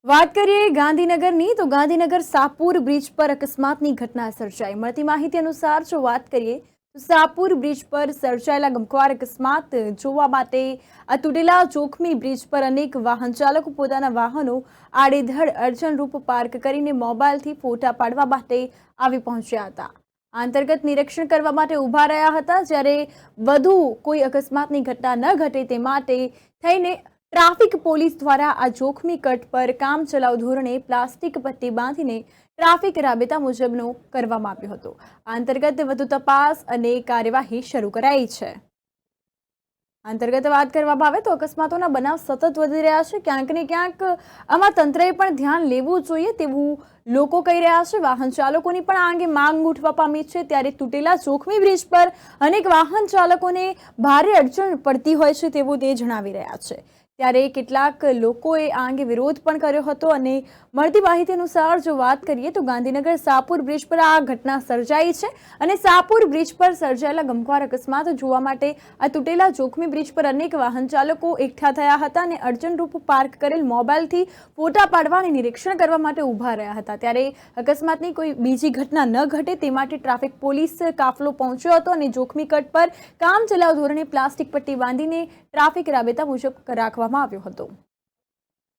વાત કરીએ ગાંધીનગરની તો ગાંધીનગર સાપુર બ્રિજ પર અકસ્માતની ઘટના સર્જાઈ। મળતી માહિતી અનુસાર જો વાત કરીએ તો સાપુર બ્રિજ પર સર્જાયેલા ગમખ્વાર અકસ્માત જોવા માટે આ તૂટેલા જોખમી બ્રિજ પર અનેક વાહન ચાલકો પોતાના વાહનો આડેધડ અડચણરૂપ પાર્ક કરીને મોબાઈલથી ફોટા પાડવા માટે આવી પહોંચ્યા હતા। આ અંતર્ગત નિરીક્ષણ કરવા માટે ઊભા રહ્યા હતા, જ્યારે વધુ કોઈ અકસ્માતની ઘટના ન ઘટે તે માટે થઈને ટ્રાફિક પોલીસ દ્વારા આ જોખમી કટ પર કામચલાઉ ધોરણે પ્લાસ્ટિક પટ્ટી બાંધીને ટ્રાફિક રાબેતા મુજબનો કરવામાં આવ્યો હતો। આ અંતર્ગત વધુ તપાસ અને કાર્યવાહી શરૂ કરાઈ છે। અંતર્ગત વાત કરવામાં આવે તો અકસ્માતોના બનાવ સતત વધી રહ્યા છે। ક્યાંક ને ક્યાંક આમાં તંત્રએ પણ ધ્યાન લેવું જોઈએ તેવું લોકો કહી રહ્યા છે। વાહન ચાલકોની પણ આ અંગે માંગ ઉઠવા પામી છે, ત્યારે તૂટેલા જોખમી બ્રિજ પર અનેક વાહન ચાલકોને ભારે અડચણ પડતી હોય છે તેવું તે જણાવી રહ્યા છે। ત્યારે કેટલાક લોકોએ આ અંગે વિરોધ પણ કર્યો હતો અને મળતી માહિતી અનુસાર જો વાત કરીએ તો ગાંધીનગર સાપુર બ્રિજ પર આ ઘટના સર્જાઈ છે અને સાપુર બ્રિજ પર સર્જાયેલા ગમખ્વાર અકસ્માત જોવા માટે આ તૂટેલા જોખમી બ્રિજ પર અનેક વાહન ચાલકો એકઠા થયા હતા અને અડચણરૂપ પાર્ક કરેલ મોબાઈલથી ફોટા પાડવા અને નિરીક્ષણ કરવા માટે ઊભા રહ્યા હતા। ત્યારે અકસ્માતની કોઈ બીજી ઘટના ન ઘટે તે માટે ટ્રાફિક પોલીસ કાફલો પહોંચ્યો હતો અને જોખમી કટ પર કામચલાઉ ધોરણે પ્લાસ્ટિક પટ્ટી બાંધીને ટ્રાફિક રાબેતા મુજબ રાખવામાં આવ્યો હતો।